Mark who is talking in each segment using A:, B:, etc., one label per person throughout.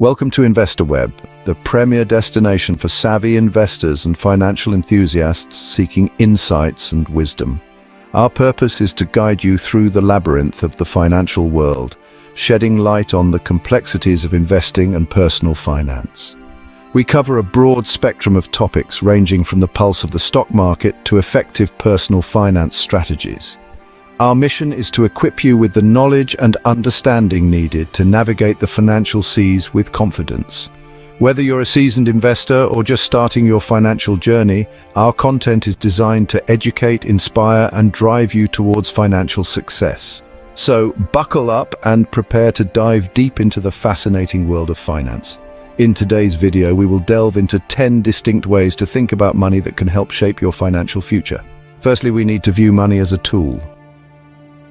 A: Welcome to InvestorWeb, the premier destination for savvy investors and financial enthusiasts seeking insights and wisdom. Our purpose is to guide you through the labyrinth of the financial world, shedding light on the complexities of investing and personal finance. We cover a broad spectrum of topics ranging from the pulse of the stock market to effective personal finance strategies. Our mission is to equip you with the knowledge and understanding needed to navigate the financial seas with confidence. Whether you're a seasoned investor or just starting your financial journey, our content is designed to educate, inspire, and drive you towards financial success. So, buckle up and prepare to dive deep into the fascinating world of finance. In today's video, we will delve into 10 distinct ways to think about money that can help shape your financial future. Firstly, we need to view money as a tool.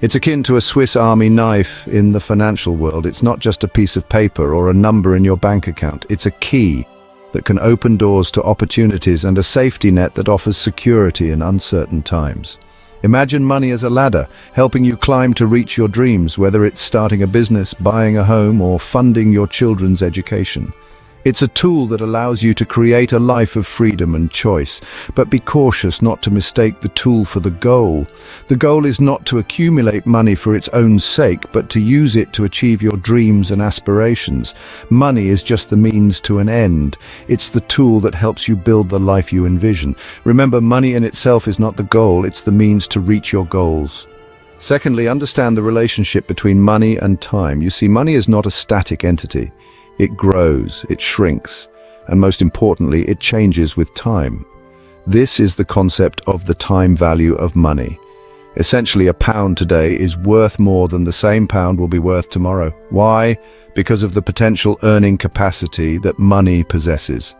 A: It's akin to a Swiss Army knife in the financial world. It's not just a piece of paper or a number in your bank account. It's a key that can open doors to opportunities and a safety net that offers security in uncertain times. Imagine money as a ladder, helping you climb to reach your dreams, whether it's starting a business, buying a home, or funding your children's education. It's a tool that allows you to create a life of freedom and choice, but be cautious not to mistake the tool for the goal. The goal is not to accumulate money for its own sake, but to use it to achieve your dreams and aspirations. Money is just the means to an end. It's the tool that helps you build the life you envision. Remember, money in itself is not the goal, it's the means to reach your goals. Secondly, understand the relationship between money and time. You see, money is not a static entity. It grows, it shrinks, and most importantly, it changes with time. This is the concept of the time value of money. Essentially, a pound today is worth more than the same pound will be worth tomorrow. Why? Because of the potential earning capacity that money possesses.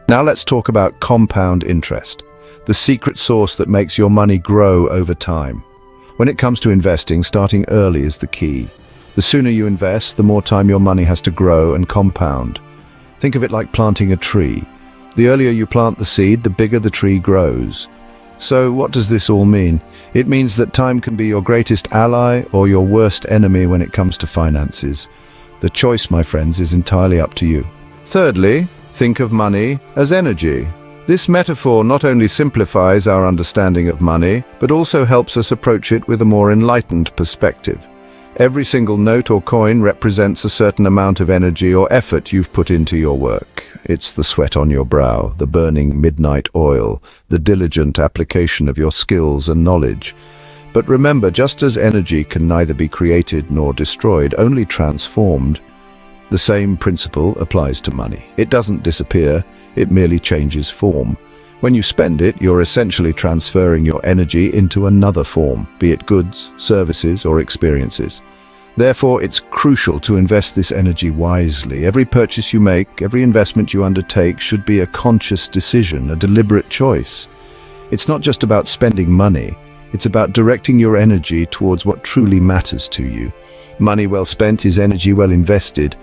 A: Now let's talk about compound interest, the secret sauce that makes your money grow over time. When it comes to investing, starting early is the key. The sooner you invest, the more time your money has to grow and compound. Think of it like planting a tree. The earlier you plant the seed, the bigger the tree grows. So what does this all mean? It means that time can be your greatest ally or your worst enemy when it comes to finances. The choice, my friends, is entirely up to you. Thirdly, think of money as energy. This metaphor not only simplifies our understanding of money, but also helps us approach it with a more enlightened perspective. Every single note or coin represents a certain amount of energy or effort you've put into your work. It's the sweat on your brow, the burning midnight oil, the diligent application of your skills and knowledge. But remember, just as energy can neither be created nor destroyed, only transformed, the same principle applies to money. It doesn't disappear, it merely changes form. When you spend it, you're essentially transferring your energy into another form, be it goods, services, or experiences. Therefore, it's crucial to invest this energy wisely. Every purchase you make, every investment you undertake should be a conscious decision, a deliberate choice. It's not just about spending money, it's about directing your energy towards what truly matters to you. Money well spent is energy well invested.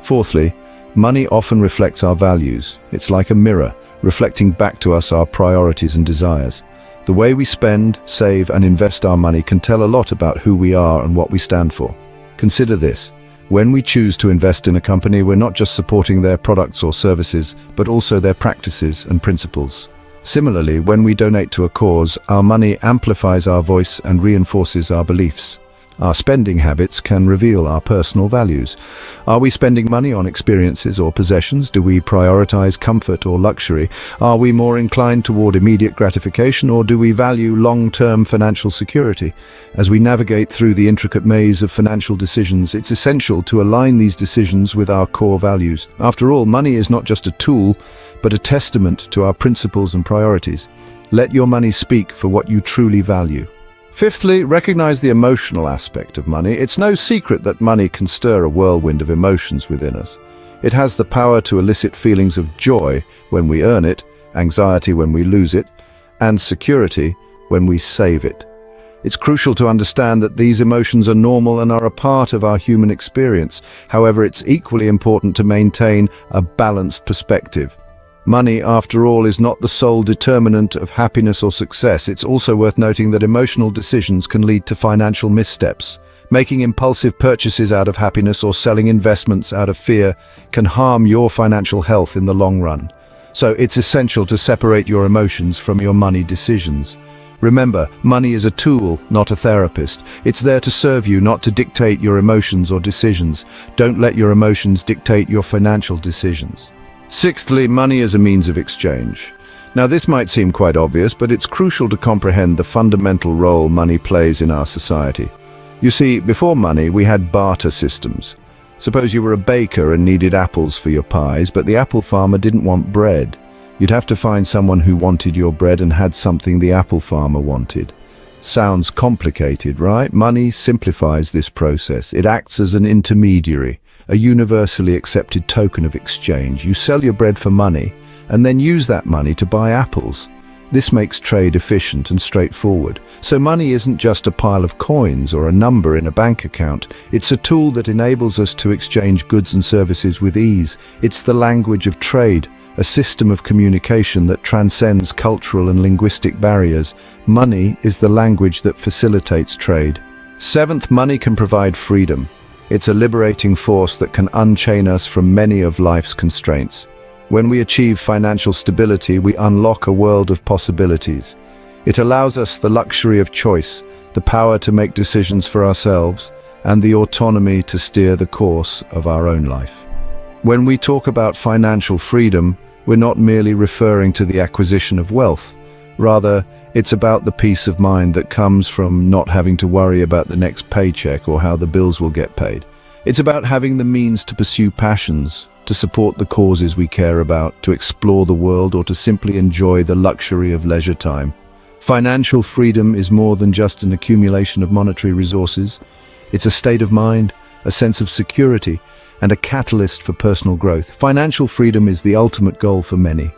A: Fourthly, money often reflects our values. It's like a mirror, reflecting back to us our priorities and desires. The way we spend, save, and invest our money can tell a lot about who we are and what we stand for. Consider this. When we choose to invest in a company, we're not just supporting their products or services, but also their practices and principles. Similarly, when we donate to a cause, our money amplifies our voice and reinforces our beliefs. Our spending habits can reveal our personal values. Are we spending money on experiences or possessions? Do we prioritize comfort or luxury? Are we more inclined toward immediate gratification, or do we value long-term financial security? As we navigate through the intricate maze of financial decisions, it's essential to align these decisions with our core values. After all, money is not just a tool, but a testament to our principles and priorities. Let your money speak for what you truly value. Fifthly, recognize the emotional aspect of money. It's no secret that money can stir a whirlwind of emotions within us. It has the power to elicit feelings of joy when we earn it, anxiety when we lose it, and security when we save it. It's crucial to understand that these emotions are normal and are a part of our human experience. However, it's equally important to maintain a balanced perspective. Money, after all, is not the sole determinant of happiness or success. It's also worth noting that emotional decisions can lead to financial missteps. Making impulsive purchases out of happiness or selling investments out of fear can harm your financial health in the long run. So it's essential to separate your emotions from your money decisions. Remember, money is a tool, not a therapist. It's there to serve you, not to dictate your emotions or decisions. Don't let your emotions dictate your financial decisions. Sixthly, money is a means of exchange. Now, this might seem quite obvious, but it's crucial to comprehend the fundamental role money plays in our society. You see, before money, we had barter systems. Suppose you were a baker and needed apples for your pies, but the apple farmer didn't want bread. You'd have to find someone who wanted your bread and had something the apple farmer wanted. Sounds complicated, right? Money simplifies this process. It acts as an intermediary, a universally accepted token of exchange. You sell your bread for money, and then use that money to buy apples. This makes trade efficient and straightforward. So money isn't just a pile of coins or a number in a bank account. It's a tool that enables us to exchange goods and services with ease. It's the language of trade, a system of communication that transcends cultural and linguistic barriers. Money is the language that facilitates trade. Seventh, money can provide freedom. It's a liberating force that can unchain us from many of life's constraints. When we achieve financial stability, we unlock a world of possibilities. It allows us the luxury of choice, the power to make decisions for ourselves, and the autonomy to steer the course of our own life. When we talk about financial freedom, we're not merely referring to the acquisition of wealth. Rather, it's about the peace of mind that comes from not having to worry about the next paycheck or how the bills will get paid. It's about having the means to pursue passions, to support the causes we care about, to explore the world, or to simply enjoy the luxury of leisure time. Financial freedom is more than just an accumulation of monetary resources. It's a state of mind, a sense of security, and a catalyst for personal growth. Financial freedom is the ultimate goal for many.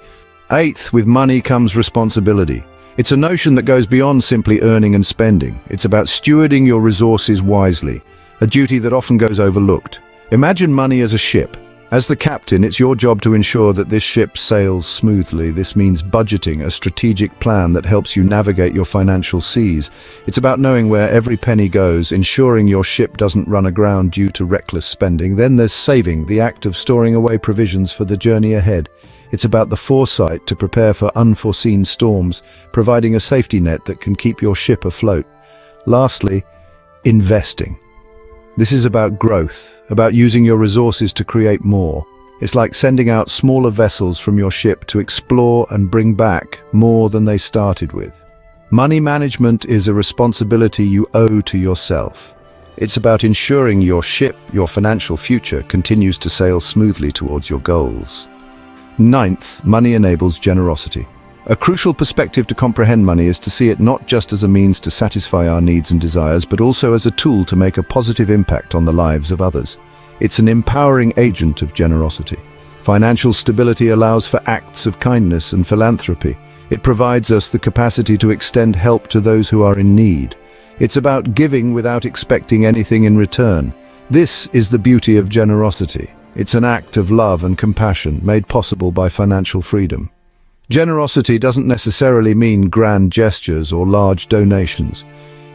A: Eighth, with money comes responsibility. It's a notion that goes beyond simply earning and spending. It's about stewarding your resources wisely, a duty that often goes overlooked. Imagine money as a ship. As the captain, it's your job to ensure that this ship sails smoothly. This means budgeting, a strategic plan that helps you navigate your financial seas. It's about knowing where every penny goes, ensuring your ship doesn't run aground due to reckless spending. Then there's saving, the act of storing away provisions for the journey ahead. It's about the foresight to prepare for unforeseen storms, providing a safety net that can keep your ship afloat. Lastly, investing. This is about growth, about using your resources to create more. It's like sending out smaller vessels from your ship to explore and bring back more than they started with. Money management is a responsibility you owe to yourself. It's about ensuring your ship, your financial future, continues to sail smoothly towards your goals. Ninth, money enables generosity. A crucial perspective to comprehend money is to see it not just as a means to satisfy our needs and desires, but also as a tool to make a positive impact on the lives of others. It's an empowering agent of generosity. Financial stability allows for acts of kindness and philanthropy. It provides us the capacity to extend help to those who are in need. It's about giving without expecting anything in return. This is the beauty of generosity. It's an act of love and compassion made possible by financial freedom. Generosity doesn't necessarily mean grand gestures or large donations.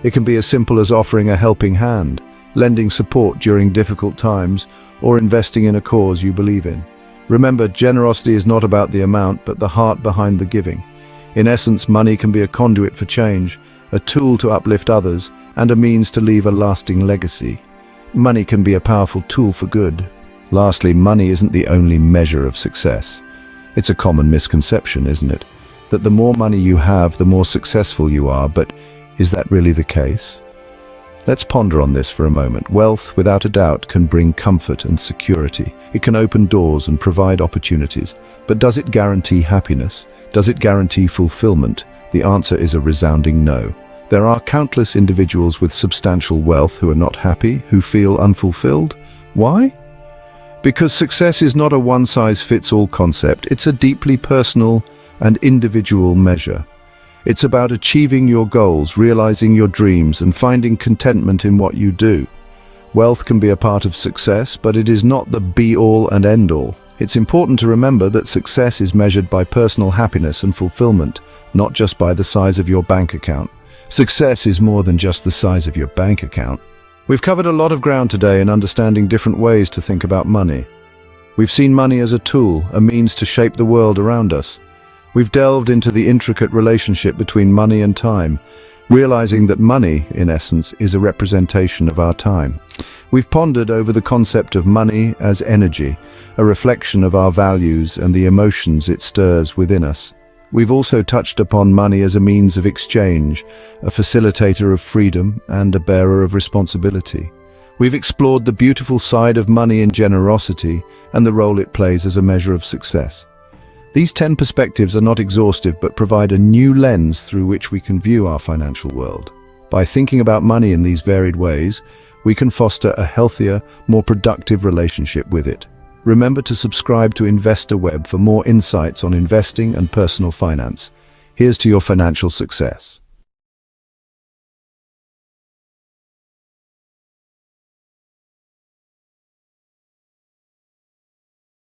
A: It can be as simple as offering a helping hand, lending support during difficult times, or investing in a cause you believe in. Remember, generosity is not about the amount, but the heart behind the giving. In essence, money can be a conduit for change, a tool to uplift others, and a means to leave a lasting legacy. Money can be a powerful tool for good. Lastly, money isn't the only measure of success. It's a common misconception, isn't it? That the more money you have, the more successful you are, but is that really the case? Let's ponder on this for a moment. Wealth, without a doubt, can bring comfort and security. It can open doors and provide opportunities. But does it guarantee happiness? Does it guarantee fulfillment? The answer is a resounding no. There are countless individuals with substantial wealth who are not happy, who feel unfulfilled. Why? Because success is not a one-size-fits-all concept. It's a deeply personal and individual measure. It's about achieving your goals, realizing your dreams, and finding contentment in what you do. Wealth can be a part of success, but it is not the be-all and end-all. It's important to remember that success is measured by personal happiness and fulfillment, not just by the size of your bank account. Success is more than just the size of your bank account. We've covered a lot of ground today in understanding different ways to think about money. We've seen money as a tool, a means to shape the world around us. We've delved into the intricate relationship between money and time, realizing that money, in essence, is a representation of our time. We've pondered over the concept of money as energy, a reflection of our values and the emotions it stirs within us. We've also touched upon money as a means of exchange, a facilitator of freedom and a bearer of responsibility. We've explored the beautiful side of money and generosity and the role it plays as a measure of success. These 10 perspectives are not exhaustive but provide a new lens through which we can view our financial world. By thinking about money in these varied ways, we can foster a healthier, more productive relationship with it. Remember to subscribe to InvestorWeb for more insights on investing and personal finance. Here's to your financial success.